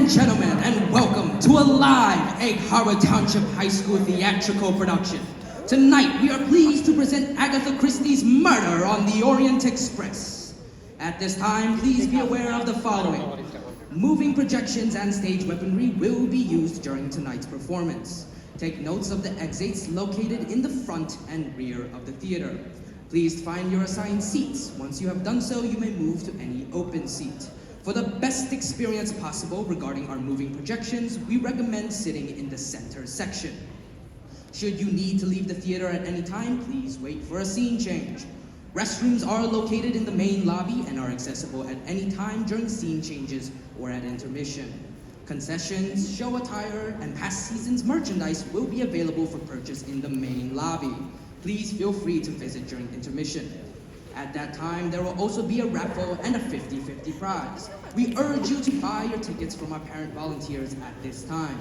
and gentlemen, and welcome to a live Egg Harbor Township High School theatrical production. Tonight, we are pleased to present Agatha Christie's Murder on the Orient Express. At this time, please be aware of the following. Moving projections and stage weaponry will be used during tonight's performance. Take notes of the exits located in the front and rear of the theater. Please find your assigned seats. Once you have done so, you may move to any open seat. For the best experience possible regarding our moving projections, we recommend sitting in the center section. Should you need to leave the theater at any time, please wait for a scene change. Restrooms are located in the main lobby and are accessible at any time during scene changes or at intermission. Concessions, show attire, and past season's merchandise will be available for purchase in the main lobby. Please feel free to visit during intermission. At that time, there will also be a raffle and a 50-50 prize. We urge you to buy your tickets from our parent volunteers at this time.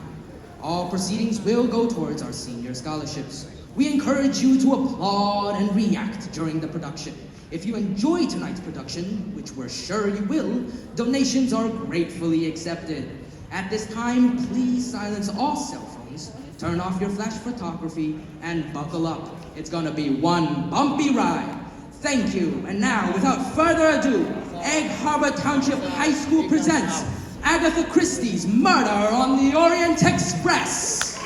All proceedings will go towards our senior scholarships. We encourage you to applaud and react during the production. If you enjoy tonight's production, which we're sure you will, donations are gratefully accepted. At this time, please silence all cell phones, turn off your flash photography, and buckle up. It's gonna be one bumpy ride. Thank you, and now, without further ado, Egg Harbor Township High School presents Agatha Christie's Murder on the Orient Express.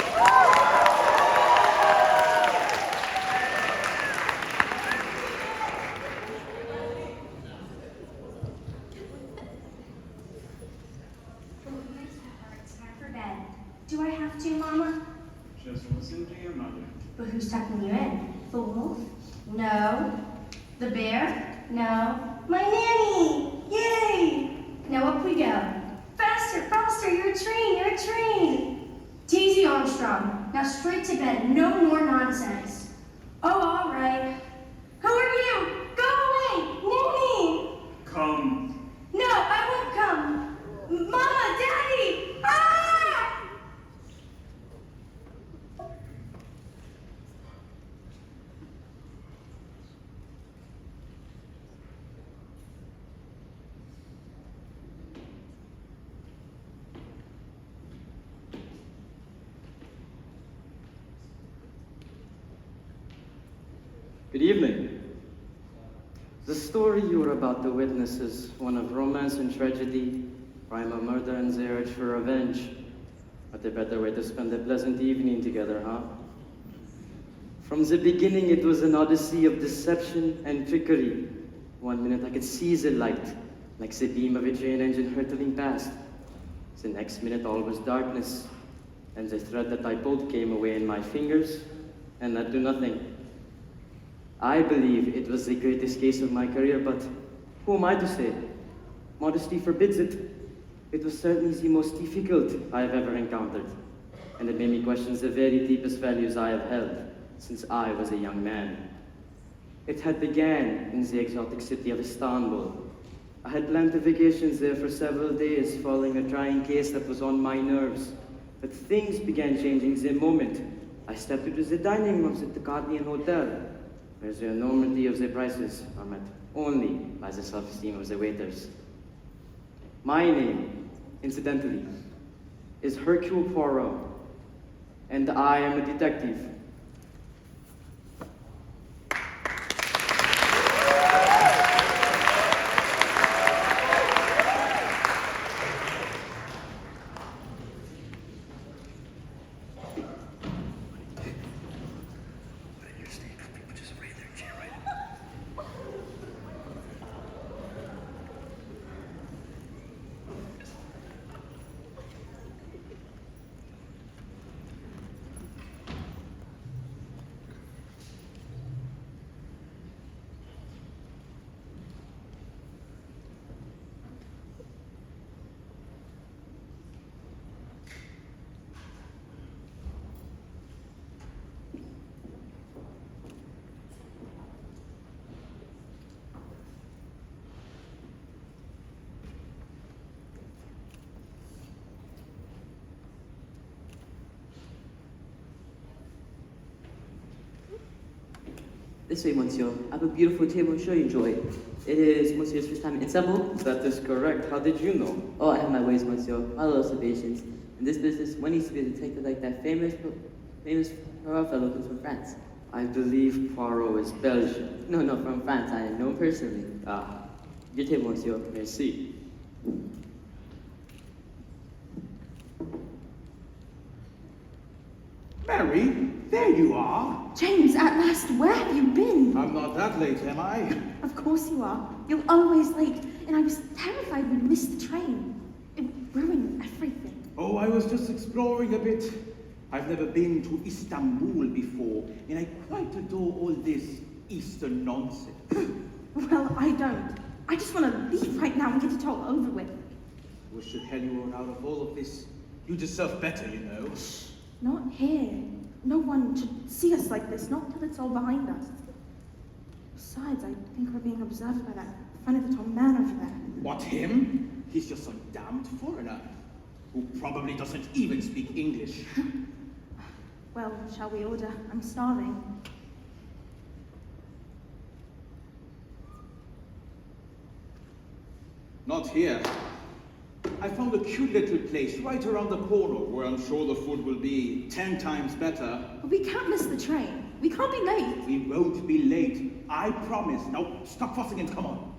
It's time for bed. Do I have to, Mama? Just listen to your mother. But who's tucking you in? The wolf? No. The bear? No. My nanny! Yay! Now up we go. Faster, faster, you're a train, you're a train! Daisy Armstrong, now straight to bed, no more nonsense. Oh, all right. Who are you? Go away! Nanny! Come. No, I won't come. Mama, Daddy! Ah! Good evening. The story you are about to witness is one of romance and tragedy, crime and murder and the urge for revenge. What a better way to spend a pleasant evening together, huh? From the beginning, it was an odyssey of deception and trickery. One minute I could see the light, like the beam of a train engine hurtling past. The next minute all was darkness, and the thread that I pulled came away in my fingers, and led to nothing. I believe it was the greatest case of my career, but who am I to say? Modesty forbids it. It was certainly the most difficult I have ever encountered, and it made me question the very deepest values I have held since I was a young man. It had began in the exotic city of Istanbul. I had planned a vacation there for several days following a trying case that was on my nerves, but things began changing the moment I stepped into the dining room at the Cardian Hotel, where the enormity of the prices are met only by the self-esteem of the waiters. My name, incidentally, is Hercule Poirot, and I am a detective. This way, monsieur. I have a beautiful table, I'm sure you enjoy it. It is monsieur's first time in Istanbul. That is correct. How did you know? Oh, I have my ways, monsieur. My little observations. In this business, one needs to be a detective like that famous Poirot fellow who's from France. I believe Poirot is Belgian. No, from France. I know him personally. Ah, Your table, monsieur. merci. Mary, there you are. James, at last, where have you been? I'm not that late, am I? Of course you are. You're always late, and I was terrified we'd miss the train. It ruined everything. Oh, I was just exploring a bit. I've never been to Istanbul before, and I quite adore all this Eastern nonsense. Well, I don't. I just want to leave right now and get it all over with. Wish to hell you were out of all of this. You deserve better, you know. Not here. No one should see us like this, not till it's all behind us. Besides, I think we're being observed by that funny-little man over there. What, him? He's just some damned foreigner who probably doesn't even speak English. Well, shall we order? I'm starving. Not here. I found a cute little place right around the corner where I'm sure the food will be 10 times better. But we can't miss the train. We can't be late. We won't be late. I promise. Now stop fussing and come on.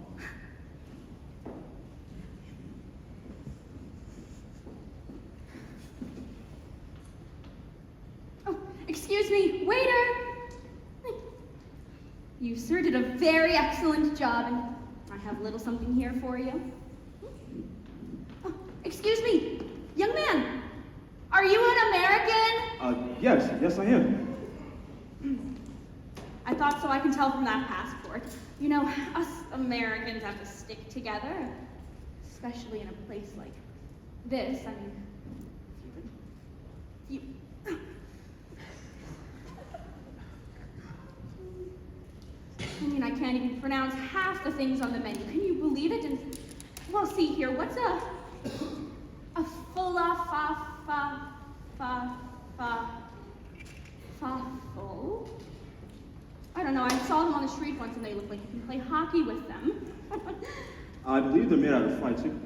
Oh, excuse me, waiter! You, sir, did a very excellent job, and I have a little something here for you. Oh, excuse me, young man, are you an American? Yes, I am. I thought so. I can tell from that passport. You know, us Americans have to stick together, especially in a place like this. I mean, I can't even pronounce half the things on the menu. Can you believe it? And well, see here. What's a falafel? I don't know. I saw them on the street once, and they look like you can play hockey with them. I believe they're made out of fried chicken.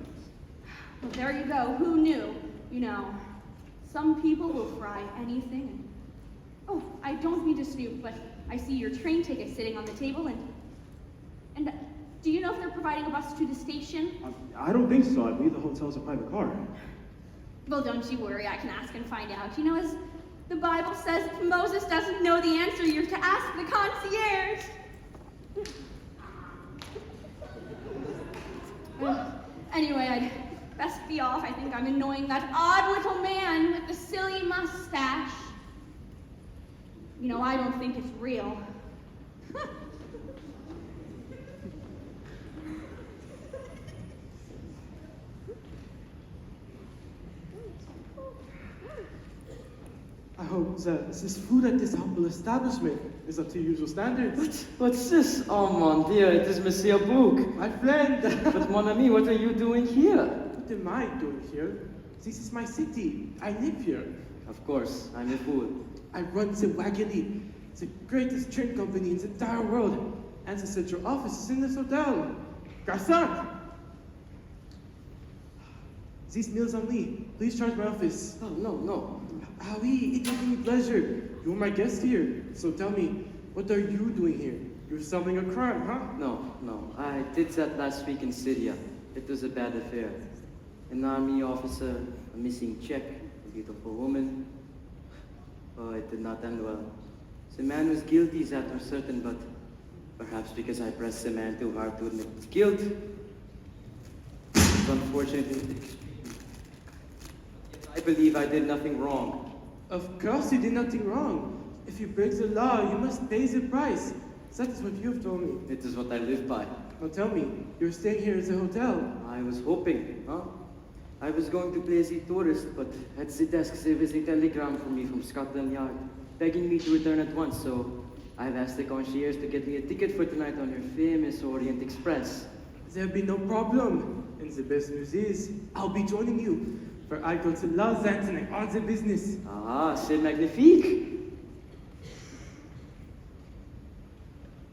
Well, there you go. Who knew? You know, some people will fry anything. Oh, I don't mean to snoop, but I see your train ticket sitting on the table, and do you know if they're providing a bus to the station? I don't think so. I believe the hotel's a private car. Well, don't you worry. I can ask and find out. You know, as the Bible says, if Moses doesn't know the answer, you're to ask the concierge. Anyway, I'd best be off. I think I'm annoying that odd little man with the silly mustache. You know, I don't think it's real. I hope that this food at this humble establishment is up to usual standards. What's this? Oh, mon Dieu, it is Monsieur Book. My friend! But mon ami, what are you doing here? What am I doing here? This is my city. I live here. Of course, I'm a fool. I run the Wagony, the greatest train company in the entire world, and the central office is in this hotel. Garçon! These meals on me. Please charge my office. Oh, no. Ah oui, it gives me pleasure. You're my guest here. So tell me, what are you doing here? You're solving a crime, huh? No. I did that last week in Syria. It was a bad affair. An army officer, a missing Czech, a beautiful woman. Oh, it did not end well. The man was guilty, that was certain, but perhaps because I pressed the man too hard to admit his guilt. It's unfortunate. I believe I did nothing wrong. Of course you did nothing wrong. If you break the law, you must pay the price. That is what you have told me. It is what I live by. Now tell me, you're staying here at the hotel. I was hoping, huh? I was going to play the tourist, but at the desk there was a telegram for me from Scotland Yard, begging me to return at once, so I've asked the concierge to get me a ticket for tonight on your famous Orient Express. There'll be no problem. And the best news is, I'll be joining you. For I go to Lausanne and on the business. Ah, c'est magnifique!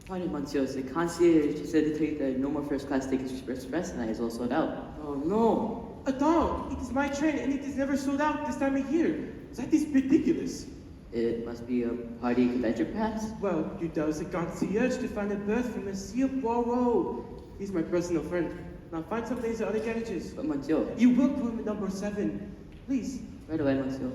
Pardon, monsieur, the concierge said to tell you that no more first class tickets for express tonight is all sold out. Oh no! Adult, it is my train and it is never sold out this time of year. That is ridiculous. It must be a party convention, perhaps? Well, you douse the concierge to find a berth for Monsieur Poirot. He's my personal friend. Now find some place at other carriages. But monsieur, You will put him at number 7. Please. right away, monsieur.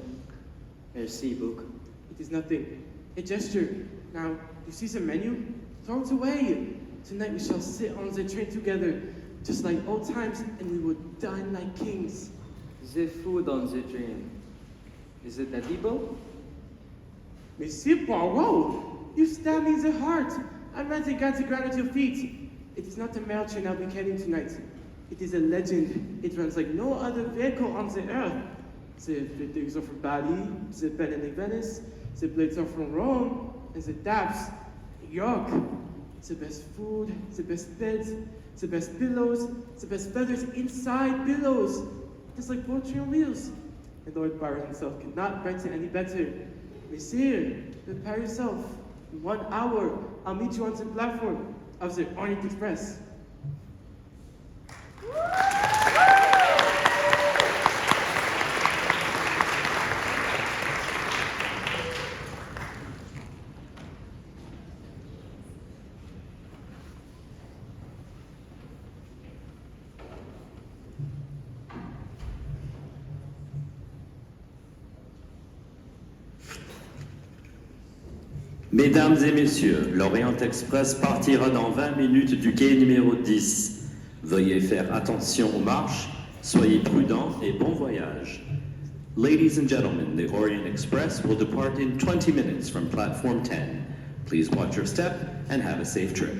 Merci, book. It is nothing. A gesture. Now, you see the menu? Throw it away. Tonight we shall sit on the train together, just like old times, and we will dine like kings. The food on the train. Is it edible? Monsieur Poirot, you stab me in the heart. I'm not the God to ground at your feet. It is not the mail train I'll be carrying tonight. It is a legend. It runs like no other vehicle on the earth. The fittings are from Paris, the pen in Venice, the blades are from Rome, and the taps, York. The best food, the best beds, the best pillows, the best feathers inside pillows. Just like poetry on wheels. And Lord Byron himself could not write it any better. Monsieur, prepare yourself. In 1 hour, I'll meet you on the platform of the Orient Express. Mesdames et messieurs, l'Orient Express partira dans 20 minutes du quai numéro 10. Veuillez faire attention aux marches, soyez prudents et bon voyage. Ladies and gentlemen, the Orient Express will depart in 20 minutes from platform 10. Please watch your step and have a safe trip.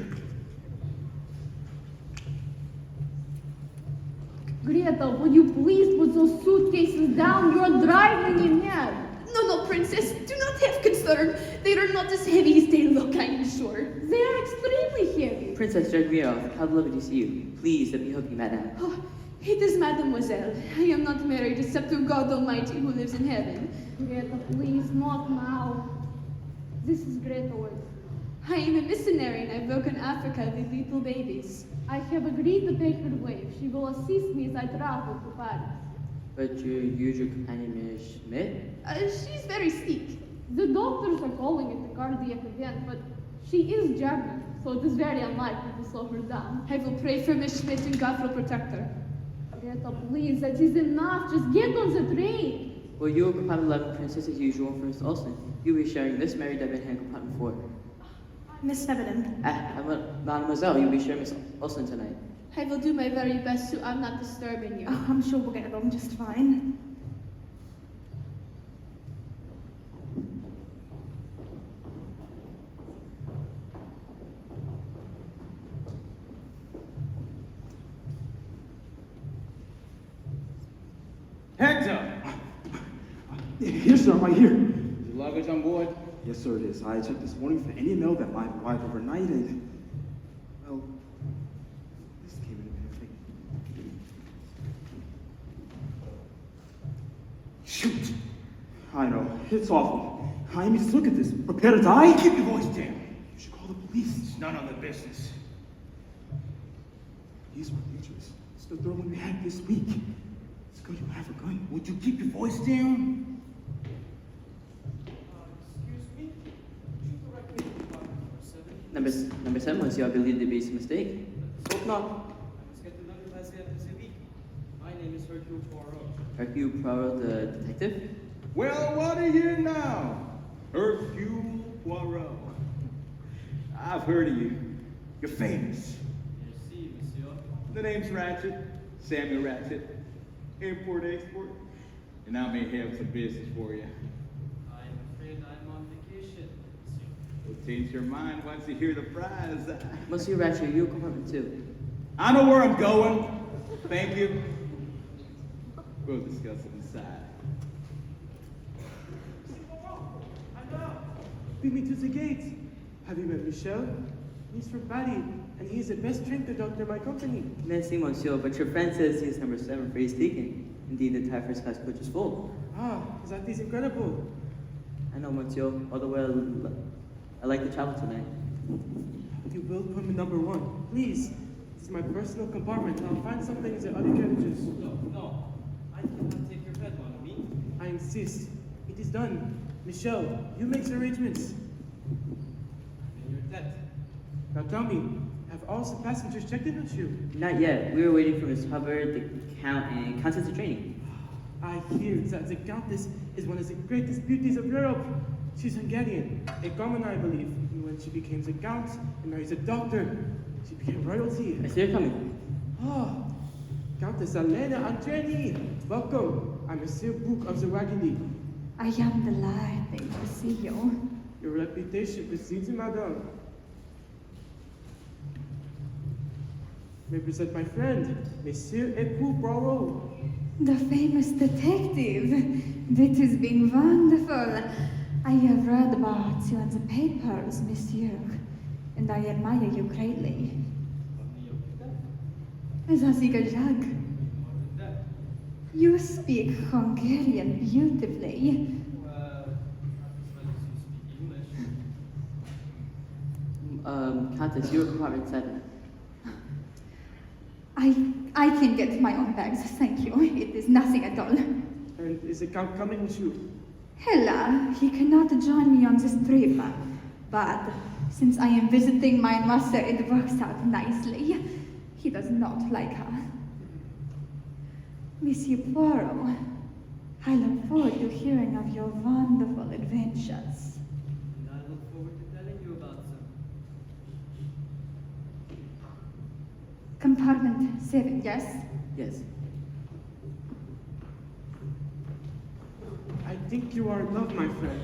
Greta, will you please put those suitcases down? You're driving me mad. No, Princess, do not have concern. They are not as heavy as they look, I am sure. They are extremely heavy. Princess Georgieva, how lovely to see you. Please, let me help you, madame. Oh, it is Mademoiselle. I am not married except to God Almighty who lives in heaven. Greta, please, not now. This is Greta Worth. I am a missionary and I work in Africa with little babies. I have agreed to take her away. She will assist me as I travel to Paris. But your usual companion, Miss Schmidt? She's very sick. The doctors are calling it a cardiac event, but she is German, so it is very unlikely to slow her down. I will pray for Miss Schmidt and God will protect her. Greta, please, that is enough. Just get on the train. Well, you will compartment 11, Princess as usual, for Miss Olsen. You'll be sharing this Mary Debenham compartment 4. Miss Evident. Mademoiselle, you'll be sharing Miss Olsen tonight. I will do my very best so I'm not disturbing you. Oh, I'm sure we'll get along just fine. Hector! Yes, sir, right here. Is your luggage on board? Yes, sir, it is. I checked this morning for any mail that might arrive overnight, and, well, this came in perfect. Shoot! I know, it's awful. I mean, just look at this. Prepare to die? Keep your voice down. You should call the police. It's none of their business. These were dangerous. It's the third one we had this week. It's good you have a gun. Would you keep your voice down? Number 7, monsieur, I believe there be some mistake. Hope not. I must get the number by the end of the week. My name is Hercule Poirot. Hercule Poirot, the detective? Well, what are you now? Hercule Poirot. I've heard of you. You're famous. Merci, monsieur. The name's Ratchet, Samuel Ratchet. Import, export. And I may have some business for you. I'm afraid I'm on vacation, monsieur. We'll change your mind once you hear the prize. Monsieur Ratchet, you're compartment 2. I know where I'm going. Thank you. We'll discuss it inside. Beat me to the gate. Have you met Michel? He's from Paris, and he's the best train conductor in my company. Merci, monsieur, but your friend says he is number 7 for his taken. Indeed, the entire first class coach is full. Ah, that is incredible. I know, monsieur, although well, I like to travel tonight. will put me number 1. Please. It's my personal compartment, and I'll find something in the other carriages. No. I cannot take your bed, mon ami. I insist. It is done. Michelle, you make the arrangements. In your debt. Now tell me, have all the passengers checked in with you? Not yet. We were waiting for Miss Hubbard, the Count, and Countess of Training. I hear that the Countess is one of the greatest beauties of Europe. She's Hungarian, a common, I believe. And when she became the Count and married a doctor, she became royalty. I see her coming. Oh, Countess Elena Andreni, welcome. I'm Monsieur Book of the Wagony. I am delighted to see you. Your reputation precedes you, madame. May I present my friend, Monsieur Epou Poirot. The famous detective. It has been wonderful. I have read about you in the papers, Monsieur, and I admire you greatly. Zazigazag. You speak Hungarian beautifully. Countess, you're compartment 7. I can get my own bags, thank you. It is nothing at all. And is the Count coming with you? Hella, he cannot join me on this trip, but since I am visiting my master, it works out nicely. He does not like her. Monsieur Poirot, I look forward to hearing of your wonderful adventures. And I look forward to telling you about them. Compartment 7, yes? Yes. I think you are in love, my friend.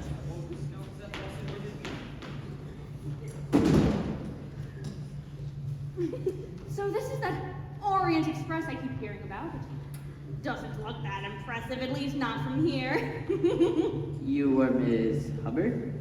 So this is that Orient Express I keep hearing about. It doesn't look that impressive, at least not from here. You were Miss Hubbard?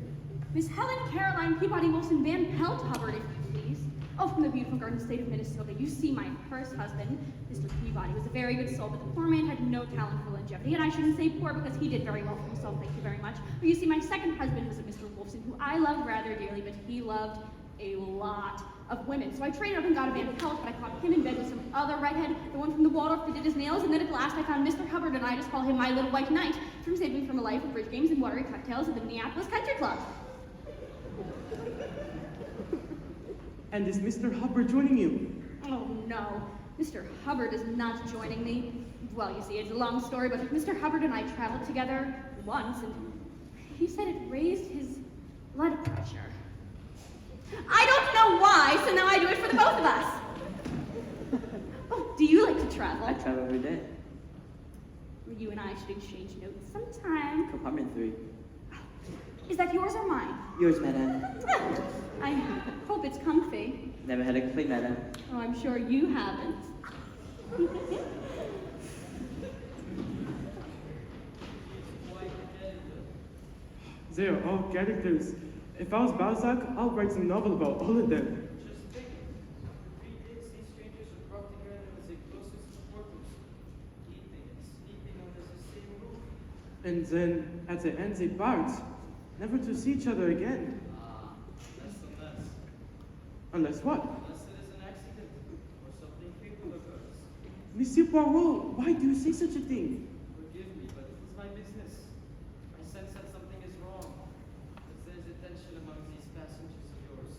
Miss Helen Caroline Peabody Wilson Van Pelt Hubbard, if you please. Oh, from the beautiful Garden State of Minnesota. You see, my first husband, Mr. Peabody, was a very good soul, but the poor man had no talent for longevity. And I shouldn't say poor because he did very well for himself, thank you very much. But you see, my second husband was a Mr. Wolfson, who I loved rather dearly, but he loved a lot of women. So I traded up and got a Van Pelt, but I caught him in bed with some other redhead, the one from the Waldorf that did his nails, and then at last I found Mr. Hubbard, and I just call him my little white knight, from saving from a life of bridge games and watery cocktails at the Minneapolis Country Club. And is Mr. Hubbard joining you? Oh no, Mr. Hubbard is not joining me. Well, you see, it's a long story, but Mr. Hubbard and I traveled together once, and he said it raised his blood pressure. I don't know why, so now I do it for the both of us. Oh, do you like to travel? I travel every day. You and I should exchange notes sometime. Compartment 3. Is that yours or mine? Yours, madame. I hope it's comfy. Never had a complaint, madame. Oh, I'm sure you haven't. They are all characters. If I was Balzac, I'll write some novel about all of them. Just think. For 3 days, these strangers were brought together as the closest supporters, eating and sleeping under the same roof. And then, at the end, they part, never to see each other again. Unless. Unless what? Unless it is an accident or something fateful occurs. Monsieur Poirot, why do you say such a thing? Forgive me, but it is my business. I sense that something is wrong. That there is a tension among these passengers of yours.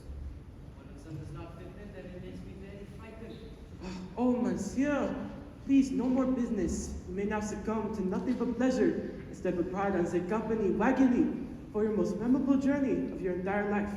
One of them does not fit in, then it makes me very frightened. Oh, monsieur, please, no more business. You may now succumb to nothing but pleasure and step with pride on the company wagony for your most memorable journey of your entire life.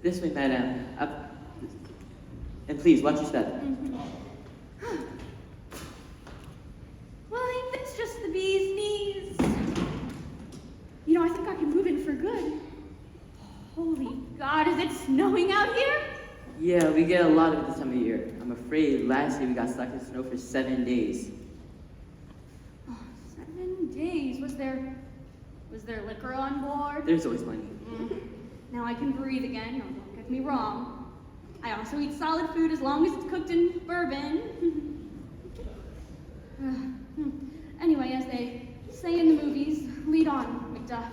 This way, madame. Up. And please, watch your step. Well, I is it snowing out here? Yeah, we get a lot of it this time of year. I'm afraid last year we got stuck in snow for 7 days. Oh, 7 days. Was there liquor on board? There's always money. Now I can breathe again. No, don't get me wrong. I also eat solid food as long as it's cooked in bourbon. Anyway, as they say in the movies, lead on, Macduff.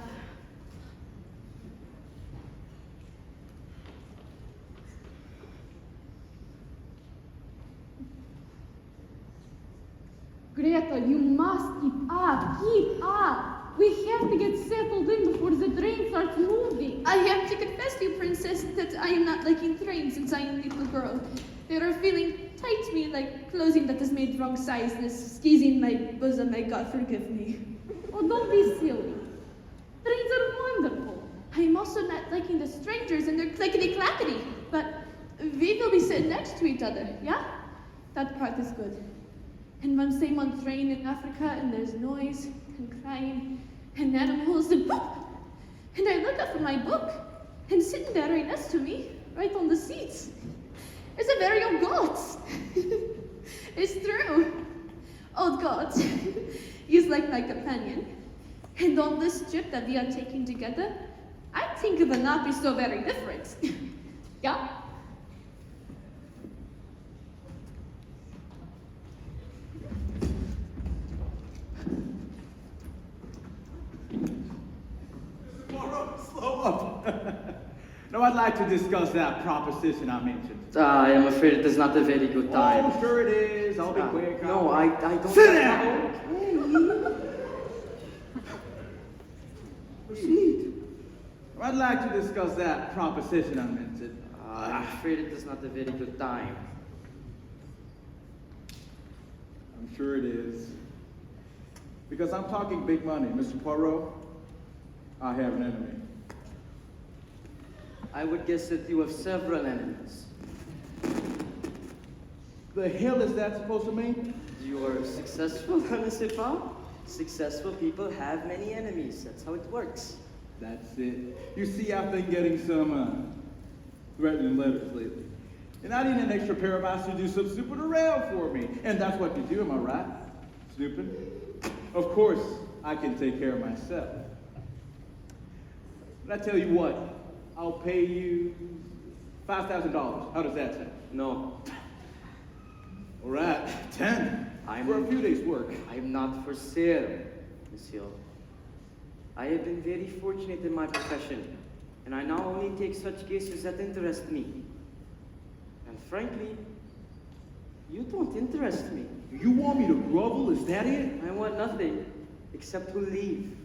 Greta, you must keep up. Keep up. We have to get settled in before the train starts moving. I have to confess to you, Princess, that I am not liking trains since I am a little girl. They are feeling tight to me like clothing that is made wrong sizes, squeezing my bosom. May God forgive me. Oh, don't be silly. Trains are wonderful. I am also not liking the strangers and their clickety-clackety, but we will be sitting next to each other, yeah? That part is good. And once I'm on train in Africa and there's noise and crying and animals and boop, and I look up from my book and sitting there right next to me, right on the seats, is a very old goat. It's true. Old goat. He's like my companion. And on this trip that we are taking together, I think it will not be so very different. Yeah? Slow up. Now I'd like to discuss that proposition I mentioned. I am afraid it is not a very good time. Oh, sure it is. I'll be quick. No, I don't... Sit down! Proceed. I'd like to discuss that proposition I mentioned. I'm afraid it is not a very good time. I'm sure it is. Because I'm talking big money, Mr. Poirot. I have an enemy. I would guess that you have several enemies. The hell is that supposed to mean? You are successful, n'est-ce pas? Successful people have many enemies. That's how it works. That's it. You see, I've been getting some threatening letters lately. And I need an extra pair of eyes to do some snooping around for me. And that's what you do, am I right? Snooping? Of course, I can take care of myself. But I tell you what, I'll pay you $5,000. How does that sound? No. All right, 10. For a few days' work. I'm not for sale, monsieur. I have been very fortunate in my profession, and I now only take such cases that interest me. And frankly, you don't interest me. You want me to grovel, is that it? I want nothing, except to leave.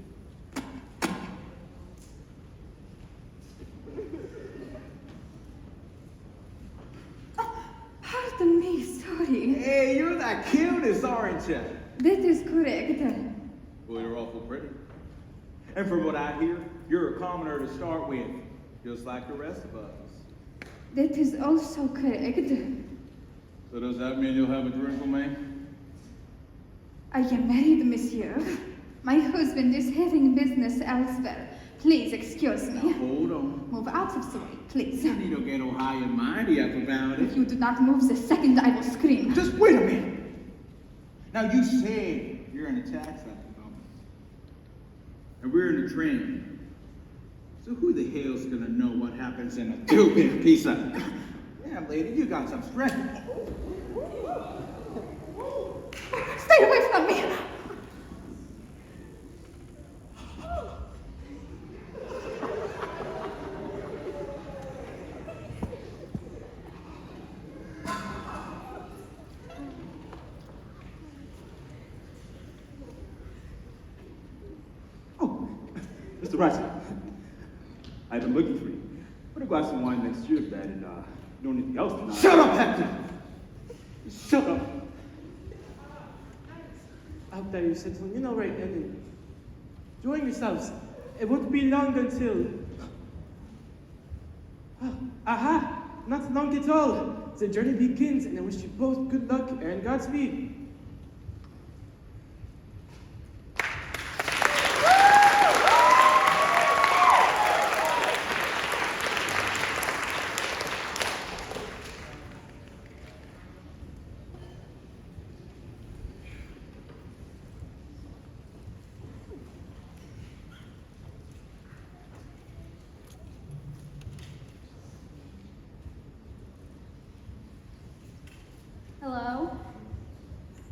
Pardon me, sorry. Hey, you're the cutest, aren't you? That is correct. Well, you're awful pretty. And from what I hear, you're a commoner to start with, just like the rest of us. That is also correct. So does that mean you'll have a drink with me? I am married, monsieur. My husband is having business elsewhere. Please excuse me. Now, hold on. Move out of the way, please. You need to get all high and mighty up about it. If you do not move the second, I will scream. Just wait a minute. Now, you say you're in a taxi at the moment. And we're in a train. So who the hell's gonna know what happens in a two-bit piece of... Damn, lady, you got some strength. Stay away from me! Mr. Rice, I've been looking for you. But I've got some wine next to you, Dad, and you don't need anything else tonight. Shut up, Hector! Shut up! I hope that you're settled, you know, right, and enjoying yourselves. It won't be long until... Aha! Not long at all. The journey begins, and I wish you both good luck and Godspeed.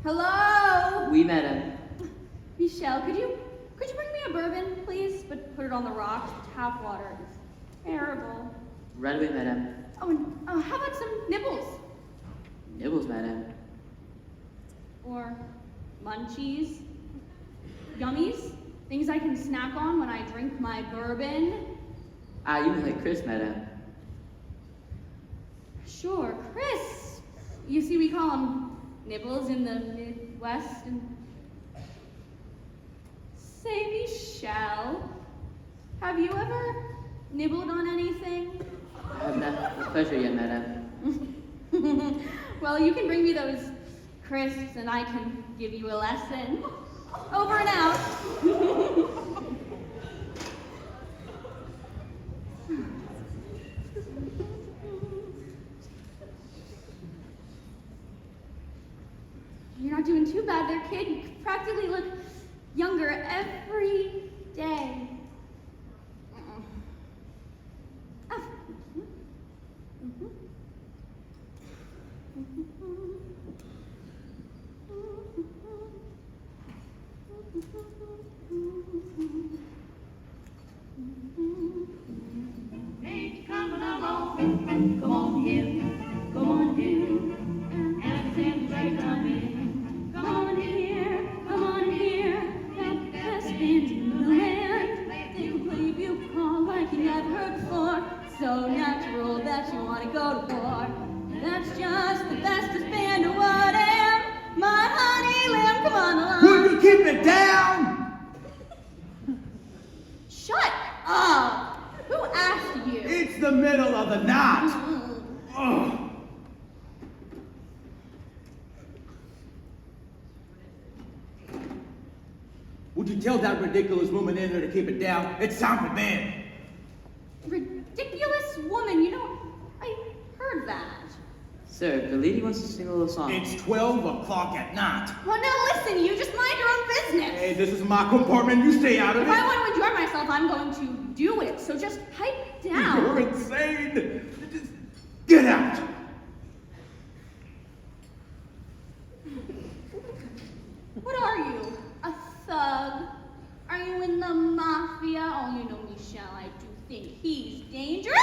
Hello? Oui, madame. Michelle, could you bring me a bourbon, please? But put it on the rocks. Tap water is terrible. Right away, madame. Oh, and how about some nibbles? Nibbles, madame. Or munchies? Gummies? Things I can snack on when I drink my bourbon? Ah, you mean like Chris, madame. Sure, Chris. You see, we call them nibbles in the Midwest. And say, Michelle, have you ever nibbled on anything? I have not the pleasure yet, madame. Well, you can bring me those crisps and I can give you a lesson. Over and out. You're not doing too bad there, kid. You practically look younger every day. Oh. Hey, come on here, come on here, and sing right on in. Come on here, that best band in the land. They can play bugle call like you never heard before. So natural that you want to go to war. That's just the bestest band of what am. My honey lamb, come on along. Would you keep it down? Shut up! Who asked you? It's the middle of the night. Ugh. Would you tell that ridiculous woman in there to keep it down? It's time for bed. Ridiculous woman, you know, I heard that. Sir, the lady wants to sing a little song. It's 12 o'clock at night. Well, now listen, you just mind your own business. Hey, this is my compartment. You stay out of If it. I want to enjoy myself, I'm going to do it. So just pipe down. You're insane. Just get out. What are you? A thug? Are you in the mafia? Oh, you know Michelle, I do think he's dangerous.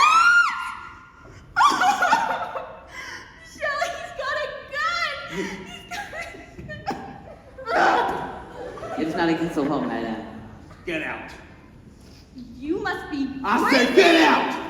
Michelle, he's got a gun. He's got a gun. It is not against the law, madame. Get out. You must be I crazy. said get out.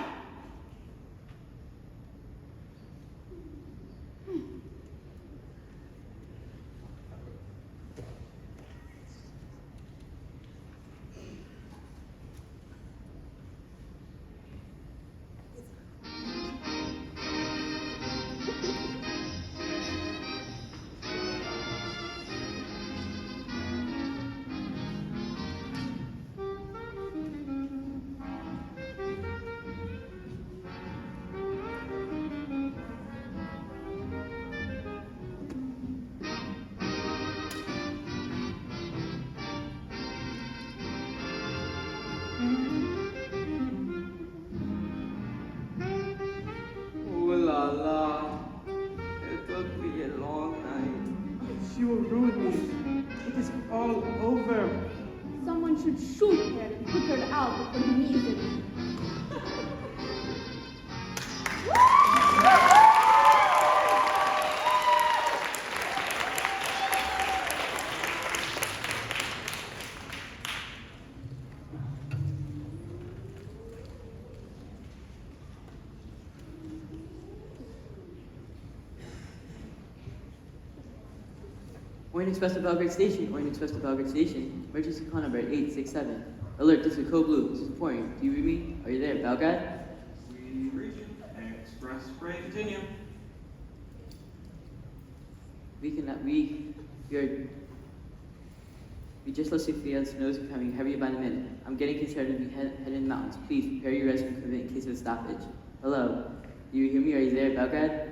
Ooh la la, it took me a long night. She will ruin me. It is all over. Someone should shoot her and put her out before he needs it. Orient Express to Belgrade Station. Orient Express to Belgrade Station. Emergency call number 867. Alert, this is Code Blue. This is Orient. Do you read me? Are you there, Belgrade? We region, express spray, continue. We just lost Sophia, snows are coming heavier by the minute. I'm getting concerned and we head in the mountains. Please prepare your rescue equipment in case of a stoppage. Hello? Do you hear me? Are you there, Belgrade?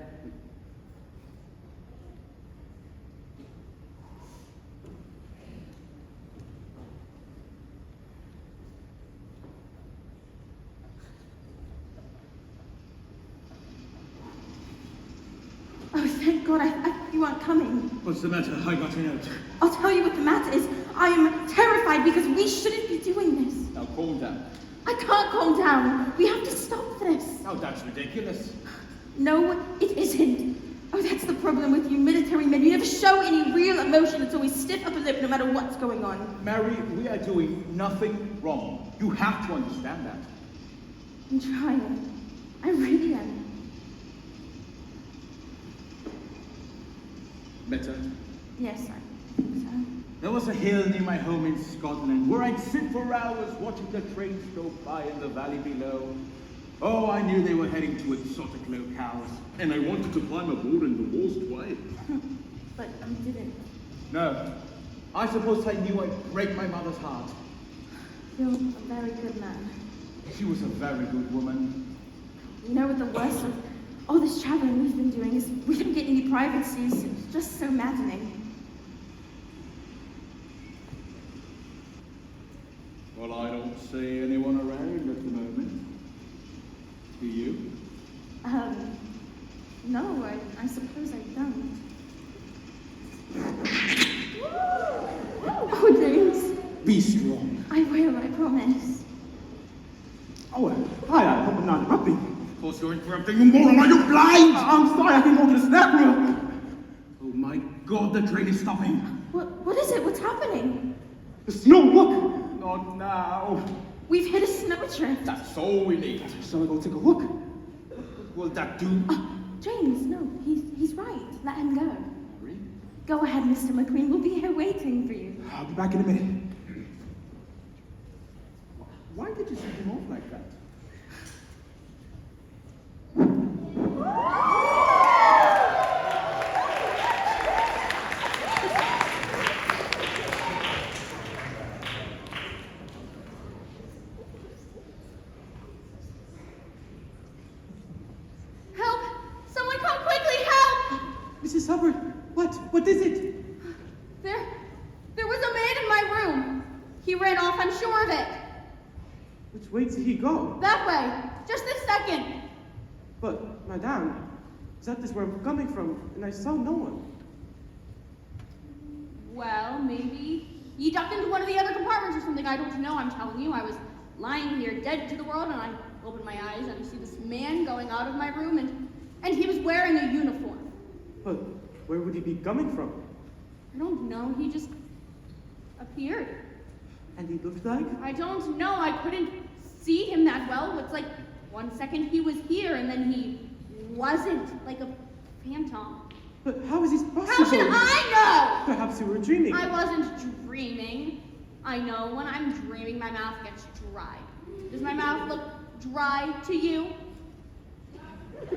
Oh, thank God, I thought you weren't coming. What's the matter? I got a note. I'll tell you what the matter is. I am terrified because we shouldn't be doing this. Now calm down. I can't calm down. We have to stop this. Oh, that's ridiculous. No, it isn't. Oh, that's the problem with you military men. You never show any real emotion. It's always stiff upper lip no matter what's going on. Mary, we are doing nothing wrong. You have to understand that. I'm trying. I really am. Better? Yes, I think so. There was a hill near my home in Scotland where I'd sit for hours watching the trains go by in the valley below. Oh, I knew they were heading to exotic locales, and I wanted to climb aboard and the walls twice. But you didn't. No. I suppose I knew I'd break my mother's heart. You're a very good man. She was a very good woman. You know what the worst of all this traveling we've been doing is we don't get any privacy. It's just so maddening. Well, I don't see anyone around at the moment. Do you? No, I suppose I don't. Oh, James. Be strong. I will, I promise. Oh, hi, I hope I'm not interrupting. Of course you're interrupting you moron. Are you blind? I'm sorry, I can go to the snack room. Oh my God, the train is stopping. What is it? What's happening? The snow, look. Not now. We've hit a snowdrift. That's all we need. Shall I go take a look? Will that do? James, no, he's right. Let him go. Mary? Go ahead, Mr. McQueen. We'll be here waiting for you. I'll be back in a minute. Why did you send him off like that? Help! Someone come quickly, help! Mrs. Hubbard, what is it? There was a man in my room. He ran off, I'm sure of it. Which way did he go? That way. Just this second. But, madame, that is where I'm coming from, and I saw no one. Well, maybe he ducked into one of the other compartments or something. I don't know. I'm telling you, I was lying here dead to the world, and I opened my eyes and I see this man going out of my room, and he was wearing a uniform. But where would he be coming from? I don't know. He just appeared. And he looked like? I don't know. I couldn't see him that well. It's like 1 second he was here, and then he wasn't, like a phantom. But how is this possible? How should I know? Perhaps you were dreaming. I wasn't dreaming. I know when I'm dreaming, my mouth gets dry. Does my mouth look dry to you? The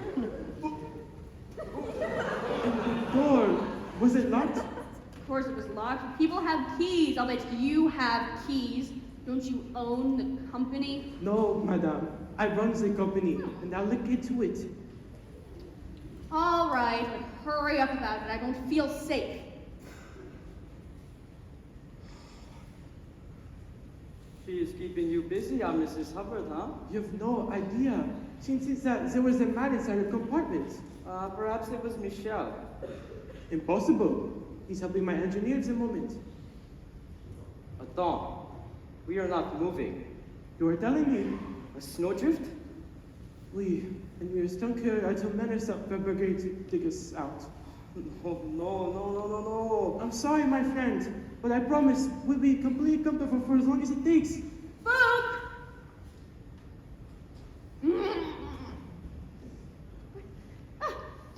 door, was it locked? Of course it was locked. People have keys. I'll bet you have keys. Don't you own the company? No, madame. I run the company, and I'll look into it. All right, but hurry up about it. I don't feel safe. She is keeping you busy, Mrs. Hubbard, huh? You have no idea. She insists that there was a man inside her compartment. Perhaps it was Michel. Impossible. He's helping my engineer at the moment. Attends. We are not moving. You are telling me? A snowdrift? Oui, and we are stuck here until men are sent for brigade to dig us out. No. I'm sorry, my friend, but I promise we'll be completely comfortable for as long as it takes. Book!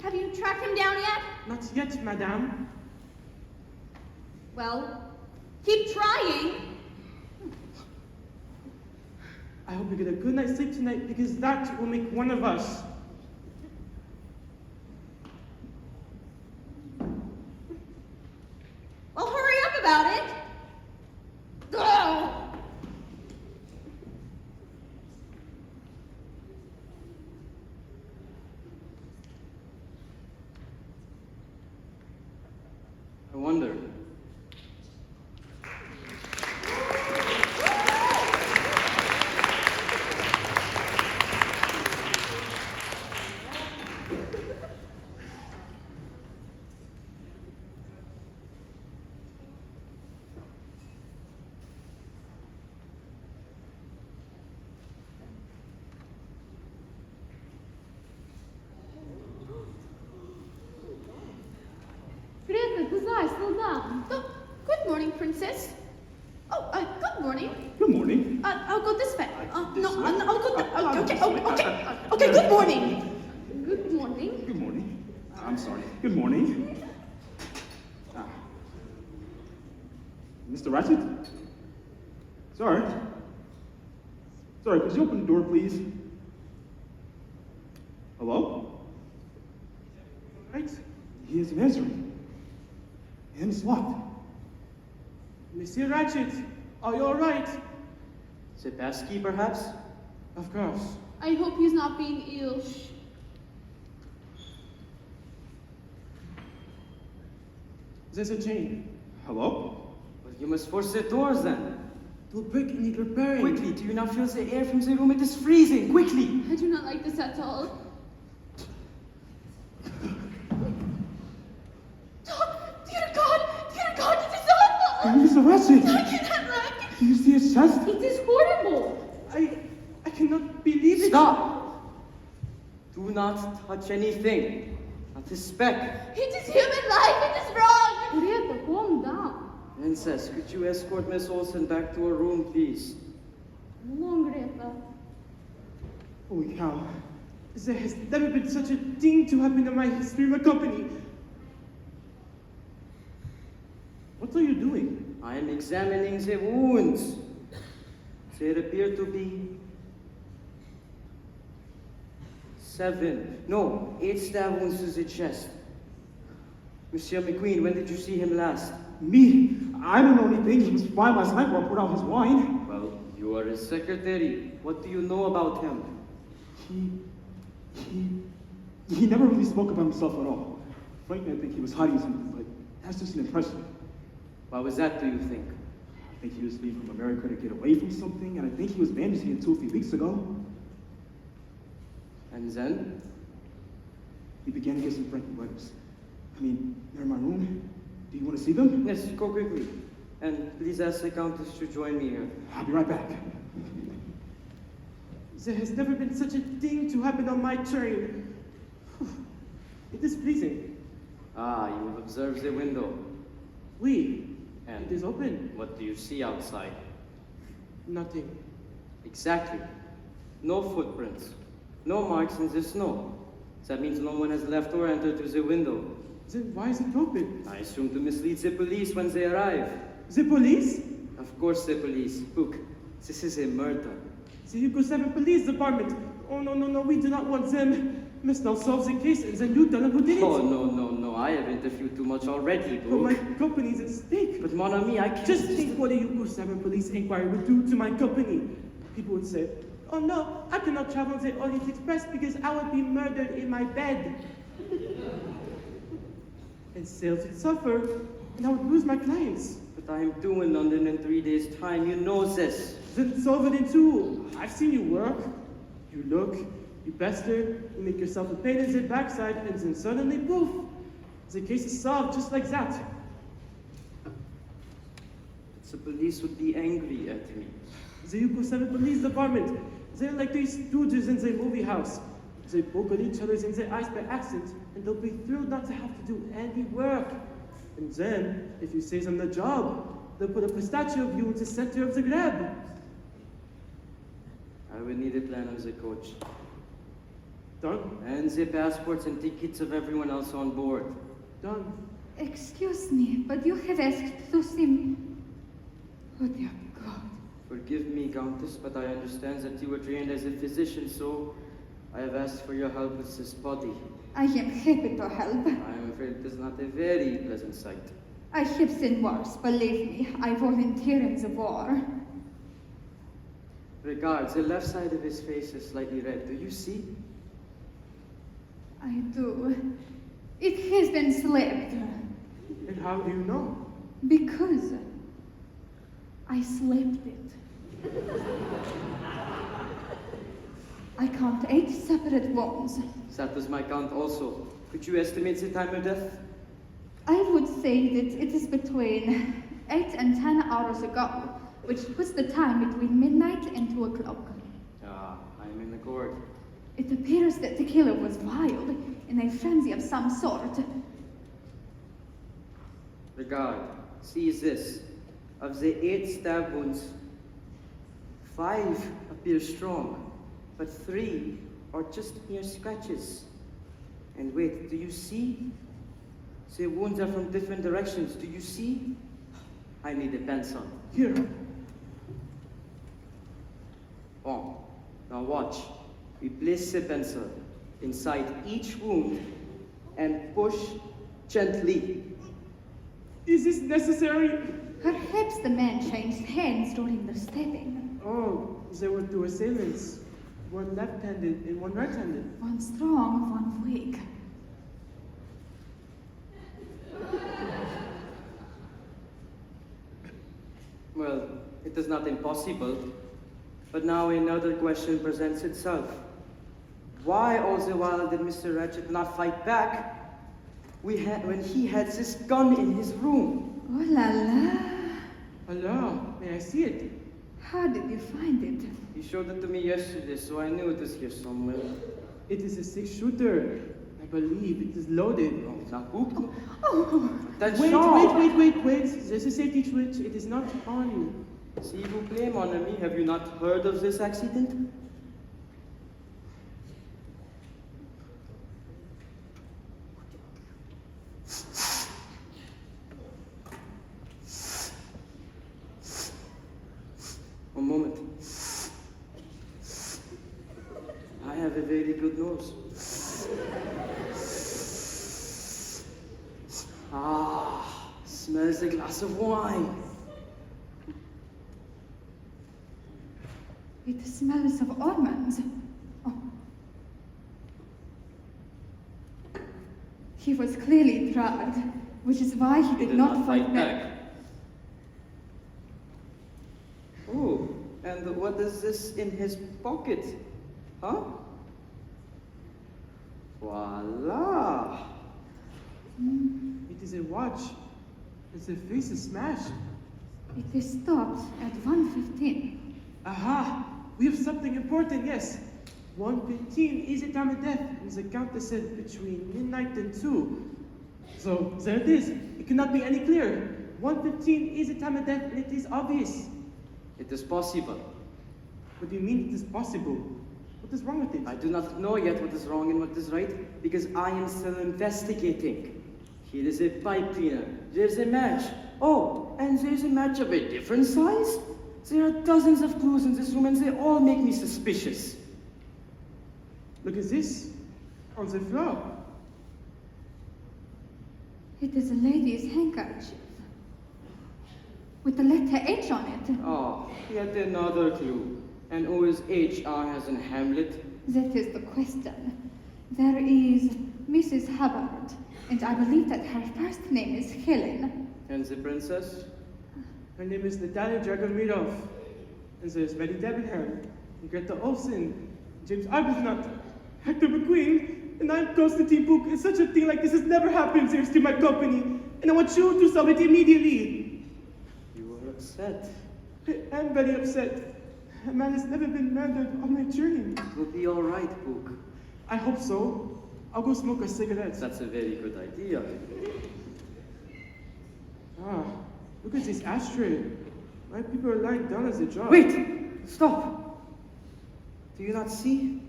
Have you tracked him down yet? Not yet, madame. Well, keep trying. I hope you get a good night's sleep tonight because that will make one of us. Well, hurry up about it. Go! I wonder. settle down. Oh, good morning, princess. Oh, good morning. Good morning. I'll go this way. This way? I'll go. Okay. Good morning. Good morning. Good morning. I'm sorry. Good morning. Mr. Ratchet? Sorry. Sorry, could you open the door, please? Hello? Right? He isn't answering. And it's locked. Monsieur Ratchet, are you all right? Sebaski, perhaps? Of course. I hope he's not being ill. There's a chain. Hello? Well, you must force the doors then. To break and need repairing. Quickly, do you not feel the air from the room? It is freezing. Quickly! I do not like this at all. Dear God, it is awful! Mr. Ratchet! I cannot look! Do you see his chest? It is horrible. I cannot believe it. Stop! Do not touch anything. Not a speck. It is human life, it is wrong! Greta, calm down. Princess, could you escort Miss Olsen back to her room, please? Long, Greta. Holy cow. There has never been such a thing to happen in my history of a company. What are you doing? I am examining the wounds. They appear to be 8 stab wounds to the chest. Monsieur McQueen, when did you see him last? Me? I don't know anything. He was by my sniper. I poured out his wine. Well, you are his secretary. What do you know about him? He never really spoke about himself at all. Frankly, I think he was hiding something, but that's just an impression. Why was that, do you think? I think he was fleeing from America to get away from something, and I think he was bandaging it 2 or 3 weeks ago. And then? He began to get some friendly letters. I mean, they're in my room. Do you want to see them? Yes, go quickly. And please ask the Countess to join me here. I'll be right back. There has never been such a thing to happen on my train. It is pleasing. Ah, you have observed the window. Oui. And it is open. What do you see outside? Nothing. Exactly. No footprints. No marks in the snow. That means no one has left or entered through the window. Then why is it open? I assume to mislead the police when they arrive. The police? Of course the police. Look, this is a murder. The Yugo 7 Police Department. Oh, no, we do not want them. Must now solve the case and then you tell them who did it. Oh, no, I have interviewed too much already, But Luke. my company is at stake. But mon ami, I can't... Just think what a Yugo 7 police inquiry would do to my company. People would say, oh no, I cannot travel on the Orient Express because I would be murdered in my bed. And sales would suffer, and I would lose my clients. But I am due in London in 3 days' time, you know this. Then solve it in 2. I've seen you work. You look, you pester, you make yourself a pain in the backside, and then suddenly, poof, the case is solved just like that. The police would be angry at me. The Yugo 7 Police Department, they're like these stooges in the movie house. They poke at each other in the eyes by accident, and they'll be thrilled not to have to do any work. And then, if you say them the job, they'll put up a statue of you in the center of the grab. I will need a plan of the coach. Done? And the passports and tickets of everyone else on board. Done. Excuse me, but you have asked to see me. Oh, dear God. Forgive me, Countess, but I understand that you were trained as a physician, so I have asked for your help with this body. I am happy to help. I am afraid it is not a very pleasant sight. I have seen worse, believe me. I volunteer in the war. Regards, the left side of his face is slightly red. Do you see? I do. It has been slapped. And how do you know? Because I slapped it. I count 8 separate wounds. That was my count also. Could you estimate the time of death? I would say that it is between 8 and 10 hours ago, which puts the time between midnight and 2 o'clock. Ah, I am in accord. It appears that the killer was wild, in a frenzy of some sort. Regard, see this. Of the 8 stab wounds, 5 appear strong, but 3 are just mere scratches. And wait, do you see? The wounds are from different directions. Do you see? I need a pencil. Here. Oh, now watch. We place the pencil inside each wound and push gently. Is this necessary? Perhaps the man changed hands during the stabbing. Oh, there were 2 assailants. One left-handed and one right-handed. One strong, one weak. Well, it is not impossible, but now another question presents itself. Why all the while did Mr. Ratchet not fight back when he had this gun in his room? Oh la la. Allah, may I see it? How did you find it? He showed it to me yesterday, so I knew it was here somewhere. It is a 6-shooter. I believe it is loaded. Oh, That's Wait. There's a safety switch. It is not on. S'il vous plaît, mon ami, have you not heard of this accident? One moment. I have a very good nose. Ah, smells a glass of wine. it smells of almonds. Oh. He was clearly drugged, which is why he did not fight back. Oh, and what is this in his pocket? Huh? Voila! It is a watch. Its face is smashed. It is stopped at 1:15. Aha! We have something important, yes. 1:15 is a time of death, and the countess said between midnight and 2. So, there it is. It cannot be any clearer. 1:15 is a time of death, and it is obvious. It is possible. What do you mean it is possible? What is wrong with it? I do not know yet what is wrong and what is right, because I am still investigating. Here is a pipe cleaner. There's a match. Oh, and there's a match of a different size? There are dozens of clues in this room, and they all make me suspicious. Look at this. On the floor. It is a lady's handkerchief with the letter H on it. Oh, yet another clue. And who is HR as in Hamlet? That is the question. There is Mrs. Hubbard, and I believe that her first name is Helen. And the princess? Her name is Natalia Dragomirov. And there's Betty Debenham, Greta Olsen, James Arbuthnot, Hector McQueen, and I'm Constantine Book. And such a thing like this has never happened thanks to my company. And I want you to solve it immediately. You are upset. I am very upset. A man has never been murdered on my journey. It will be all right, Book. I hope so. I'll go smoke a cigarette. That's a very good idea. Ah, look at this ashtray. Why people are lying down as they drive. Wait! Stop! Do you not see?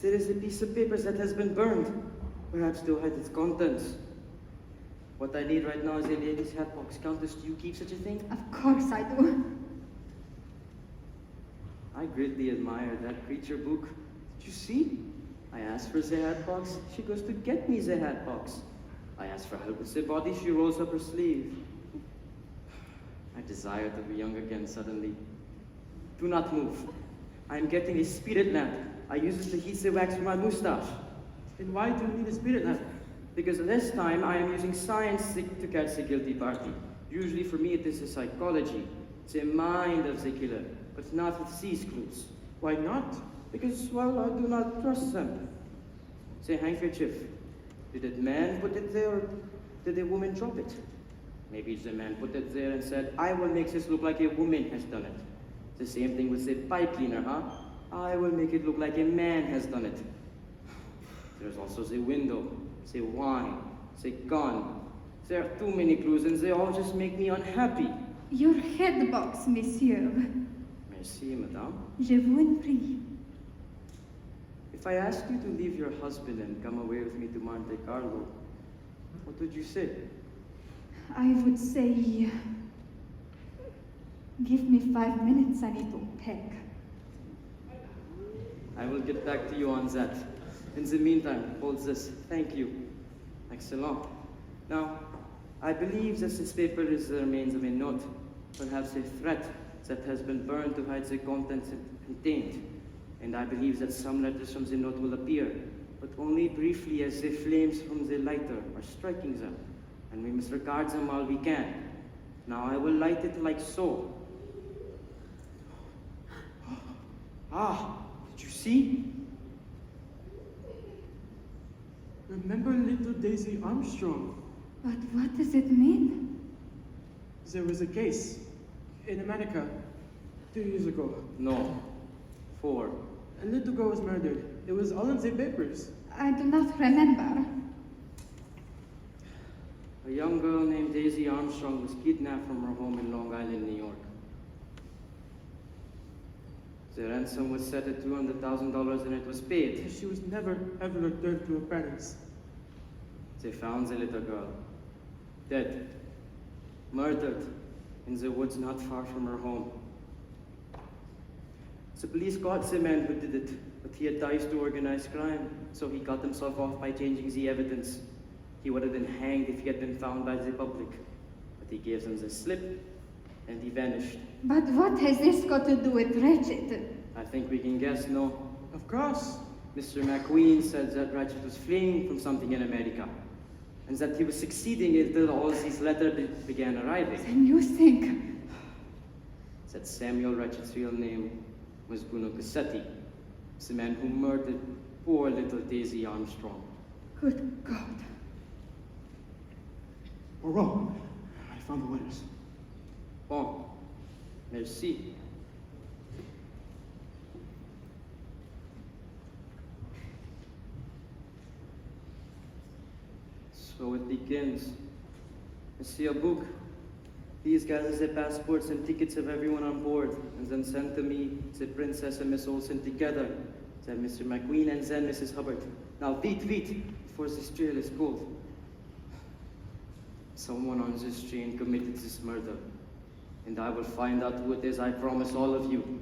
There is a piece of paper that has been burned. Perhaps to hide its contents. What I need right now is a lady's hat box. Countess, do you keep such a thing? Of course I do. I greatly admire that creature, Book. Did you see? I asked for the hat box. She goes to get me the hat box. I asked for help with the body. She rolls up her sleeve. I desire to be young again suddenly. Do not move. I am getting a spirit lamp. I use it to heat the wax for my mustache. And why do you need a spirit lamp? Because this time I am using science to catch the guilty party. Usually for me it is the psychology, the mind of the killer, but not with these clues. Why not? Because, well, I do not trust them. The handkerchief. Did a man put it there, or did a woman drop it? Maybe the man put it there and said, I will make this look like a woman has done it. The same thing with the pipe cleaner, huh? I will make it look like a man has done it. There's also the window, the wine, the gun, There are too many clues and they all just make me unhappy. Your head box, monsieur. Merci, madame. Je vous en prie. If I asked you to leave your husband and come away with me to Monte Carlo, what would you say? I would say, give me 5 minutes, I need to pack. I will get back to you on that. In the meantime, hold this. Thank you. Excellent. Now, I believe that this paper is the remains of a note, perhaps a threat that has been burned to hide the contents it contained. And I believe that some letters from the note will appear, but only briefly as the flames from the lighter are striking them, and we must regard them while we can. Now I will light it like so. Ah, did you see? Remember little Daisy Armstrong? But what does it mean? There was a case in America 2 years ago. No. 4. A little girl was murdered. It was all in the papers. I do not remember. A young girl named Daisy Armstrong was kidnapped from her home in Long Island, New York. The ransom was set at $200,000 and it was paid. She was never, ever returned to her parents. They found the little girl, dead, murdered, in the woods not far from her home. The police caught the man who did it, but he had ties to organized crime, so he got himself off by changing the evidence. He would have been hanged if he had been found by the public, but he gave them the slip, and he vanished. But what has this got to do with Ratchet? I think we can guess, no? Of course. Mr. McQueen said that Ratchet was fleeing from something in America, and that he was succeeding until all these letters began arriving. And you think? That Samuel Ratchet's real name was Bruno Cassetti, the man who murdered poor little Daisy Armstrong. Good God. Poirot, I found the letters. Bon, merci. So it begins. I see a book. These guys the passports and tickets of everyone on board, and then sent to me the Princess and Miss Olsen together, then Mr. McQueen and then Mrs. Hubbard. Now, beat, before this trail is cold. Someone on this train committed this murder, and I will find out who it is, I promise all of you.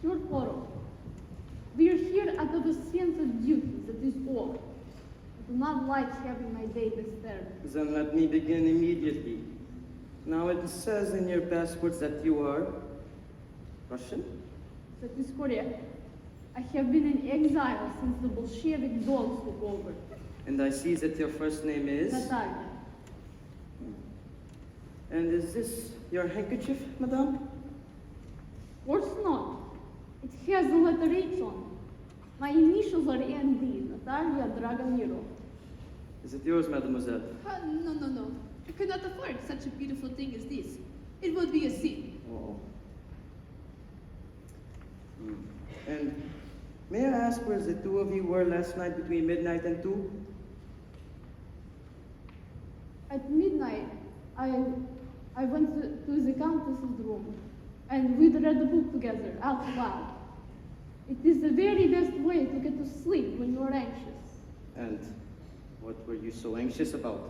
Your Poirot, we are here out of a sense of duty, that is all. I do not like having my day disturbed. Then let me begin immediately. Now it says in your passports that you are Russian? That is correct. I have been in exile since the Bolshevik dogs took over. And I see that your first name is? Natalia. And is this your handkerchief, madame? Of course not. It has the letter H on it. My initials are ND, Natalia Dragomiro. Is it yours, mademoiselle? No. I could not afford such a beautiful thing as this. It would be a sin. Oh. And may I ask where the two of you were last night between midnight and 2? At midnight, I went to the countess's room, and we read the book together, out loud. It is the very best way to get to sleep when you are anxious. And what were you so anxious about?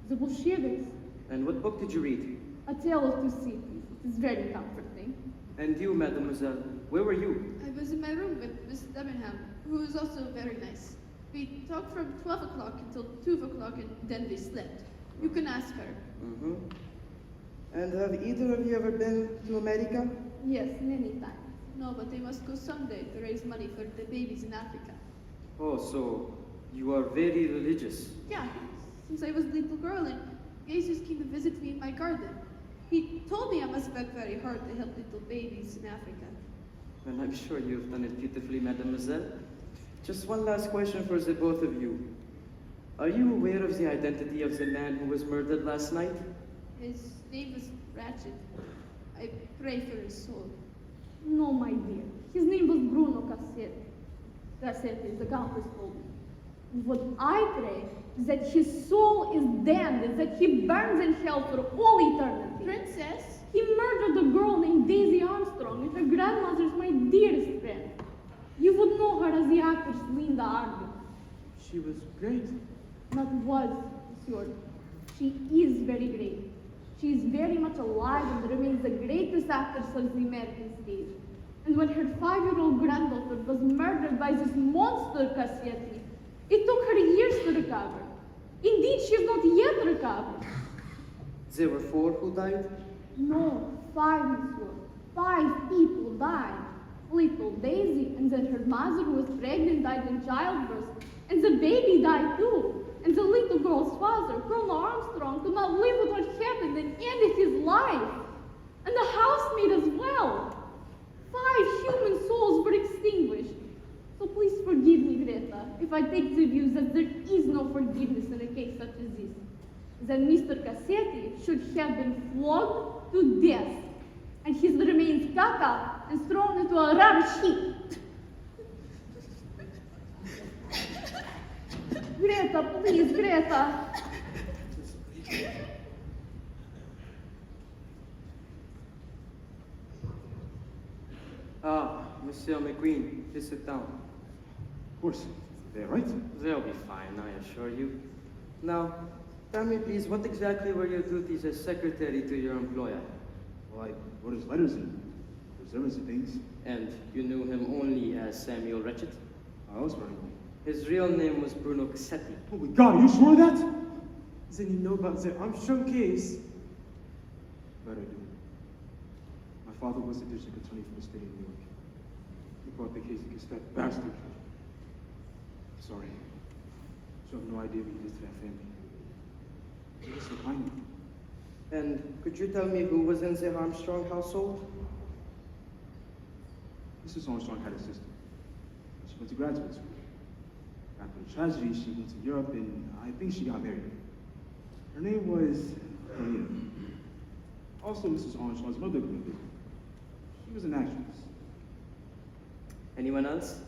The Bolsheviks. And what book did you read? A Tale of Two Cities. It is very comforting. And you, mademoiselle, where were you? I was in my room with Miss Debenham, who is also very nice. We talked from 12 o'clock until 2 o'clock and then we slept. You can ask her. Mm-hmm. And have either of you ever been to America? Yes, many times. No, but they must go someday to raise money for the babies in Africa. Oh, so you are very religious. Yeah, since I was a little girl and Jesus came to visit me in my garden. He told me I must work very hard to help little babies in Africa. And I'm sure you've done it beautifully, mademoiselle. Just one last question for the both of you. Are you aware of the identity of the man who was murdered last night? His name was Ratchet. I pray for his soul. No, my dear. His name was Bruno Cassetti. Cassetti, the Countess told me. What I pray is that his soul is damned, is that he burns in hell for all eternity. Princess? He murdered a girl named Daisy Armstrong, and her grandmother's my dearest friend. You would know her as the actress Linda Arden. She was great. Not was, monsieur. She is very great. She is very much alive and remains the greatest actress of the American stage. And when her 5-year-old granddaughter was murdered by this monster Cassetti, it took her years to recover. Indeed, she is not yet recovered. There were 4 who died? No, 5, monsieur. 5 people died. Little Daisy, and then her mother who was pregnant died in childbirth, and the baby died too. And the little girl's father, Colonel Armstrong, could not live with what happened and ended his life. And the housemaid as well. 5 human souls were extinguished. So please forgive me, Greta, if I take the view that there is no forgiveness in a case such as this. That Mr. Cassetti should have been flogged to death, and his remains cut up and thrown into a rubbish heap. Greta, please, Greta. Ah, Monsieur McQueen, please sit down. Of course. They're right. They'll be fine, I assure you. Now, tell me please, what exactly were your duties as secretary to your employer? Well, I wrote his letters and reserves and things. And you knew him only as Samuel Ratchet? I was running. His real name was Bruno Cassetti. Oh my God, are you sure of that? Then you know about the Armstrong case. But I do. My father was the district attorney for the state of New York. He brought the case against that bastard. Sorry. You have no idea what he did to that family. He was so kind. And could you tell me who was in the Armstrong household? Mrs. Armstrong had a sister. She went to graduate school. After the tragedy, she went to Europe and I think she got married. Her name was Helena. Also, Mrs. Armstrong's mother grew up. She was an actress. Anyone else?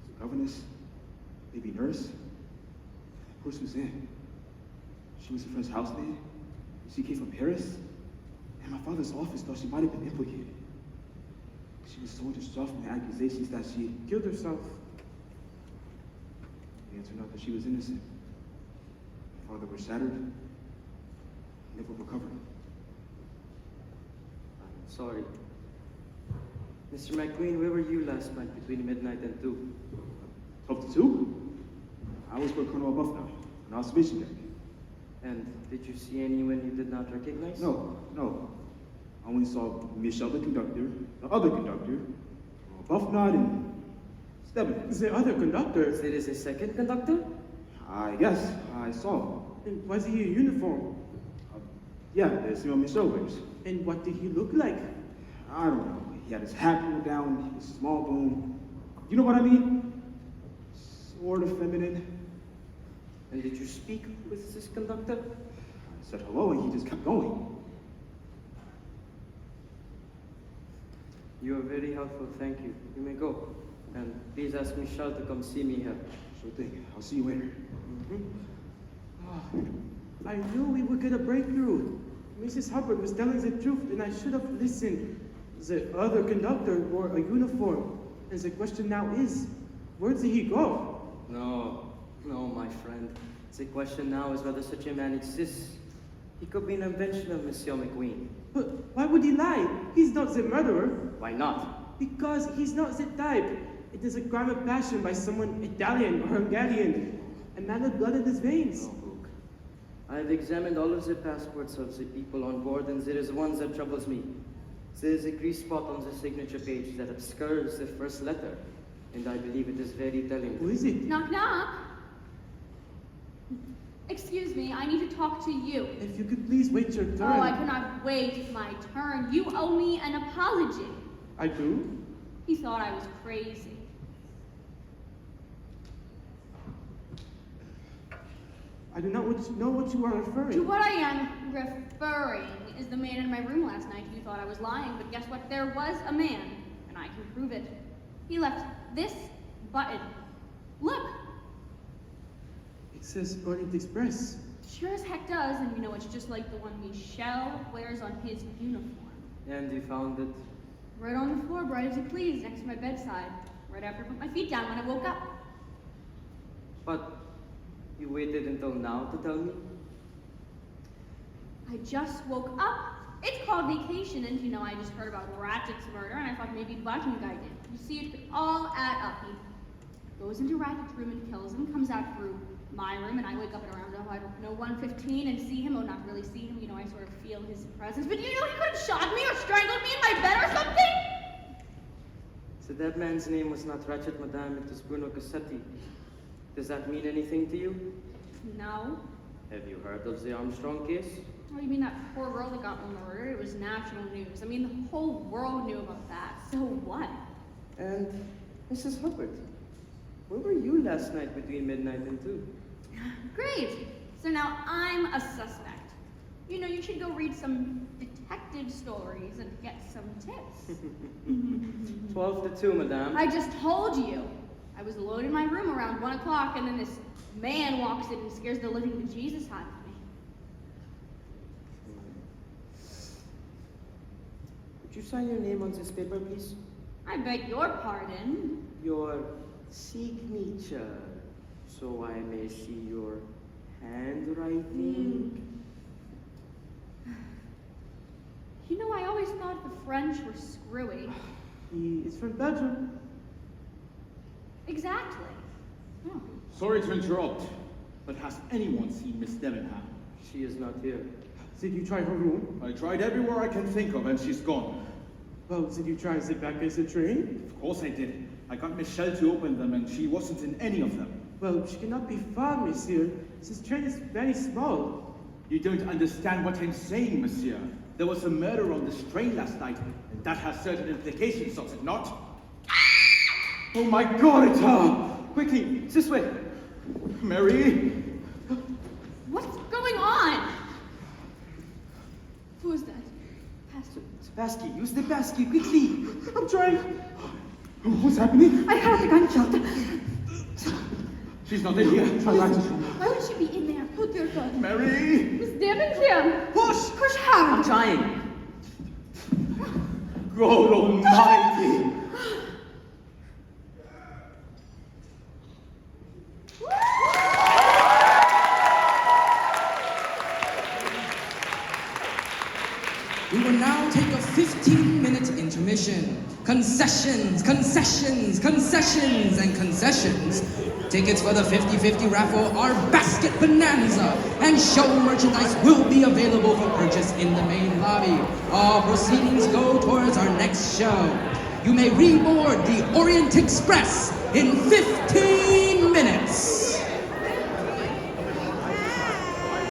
The governess, baby nurse, of course Suzanne. She was a friend's housemaid. She came from Paris. And my father's office thought she might have been implicated. She was so distraught from the accusations that she had Killed herself. It turned out that she was innocent. My father was shattered, never recovered. I'm sorry. Mr. McQueen, where were you last night between midnight and 2? 12 to 2? I was with Colonel Buffalo, an observation deck. And did you see anyone you did not recognize? No. I only saw Michelle, the conductor, the other conductor, Buffnod, and Stebbins. The other conductor? There is a second conductor? I guess. I saw him. And was he in uniform? Yeah, the same Michelle wears. And what did he look like? I don't know. He had his hat pulled down, his small bone. You know what I mean? Sort of feminine. And did you speak with this conductor? I said hello and he just kept going. You are very helpful, thank you. You may go. And please ask Michelle to come see me here. Sure thing. I'll see you later. I knew we would get a breakthrough. Mrs. Hubbard was telling the truth, and I should have listened. The other conductor wore a uniform, and the question now is, where did he go? No, my friend. The question now is whether such a man exists. He could be an invention of Monsieur McQueen. But why would he lie? He's not the murderer. Why not? Because he's not the type. It is a crime of passion by someone Italian or Hungarian. A man with blood in his veins. No, Book. I have examined all of the passports of the people on board, and there is one that troubles me. There is a grease spot on the signature page that obscures the first letter, and I believe it is very telling. Who is it? Knock, knock. Excuse me, I need to talk to you. If you could please wait your turn. Oh, I cannot wait my turn. You owe me an apology. I do? He thought I was crazy. I do not know what you are referring To what I am referring is the man in my room last night. You thought I was lying, but guess what? There was a man, and I can prove it. He left this button. Look! It says Orient Express. Sure as heck does, and you know, it's just like the one Michel wears on his uniform. And you found it? Right on the floor, bright as you please, next to my bedside. Right after I put my feet down when I woke up. But you waited until now to tell me? I just woke up. It's called vacation, and you know, I just heard about Ratchet's murder, and I thought maybe Button Guy did. You see, it could all add up. He goes into Ratchet's room and kills him, comes out through my room, and I wake up at around, I don't know, 1:15 and see him, or not really see him, you know, I sort of feel his presence. But you know, he could have shot me or strangled me in my bed or something! So that man's name was not Ratchet, Madame, it was Bruno Cassetti. Does that mean anything to you? No. Have you heard of the Armstrong case? Oh, you mean that poor girl that got murdered? It was national news. I mean, the whole world knew about that. So what? And Mrs. Hubbard, where were you last night between midnight and 2? Great. So now I'm a suspect. You know, you should go read some detective stories and get some tips. 12 to 2, Madame. I just told you. I was alone in my room around 1 o'clock, and then this man walks in and scares the living bejesus out of me. Would you sign your name on this paper, please? I beg your pardon. Your signature, so I may see your handwriting. You know, I always thought the French were screwy. He is from Belgium. Exactly. Oh. Sorry to interrupt, but has anyone seen Miss Debenham? She is not here. Did you try her room? I tried everywhere I can think of, and she's gone. Well, did you try the back of the train? Of course I did. I got Michelle to open them, and she wasn't in any of them. Well, she cannot be far, monsieur. This train is very small. You don't understand what I'm saying, monsieur. There was a murder on this train last night, and that has certain implications, does it not? Oh my God, it's her! Quickly, this way! Mary! What's going on? Who is that? Pastor. Spassky, use the basket, quickly! I'm trying! What's happening? I heard a gunshot. She's not in here. Why would she be in there? Oh, dear God. Mary! Miss Devonshire! Push! Push hard. I'm trying. God Almighty! We will now take a 15-minute intermission. Concessions, concessions, concessions, and concessions. Tickets for the 50-50 raffle are basket bonanza, and show merchandise will be available for purchase in the main lobby. All proceedings go towards our next show. You may reboard the Orient Express in 15 minutes.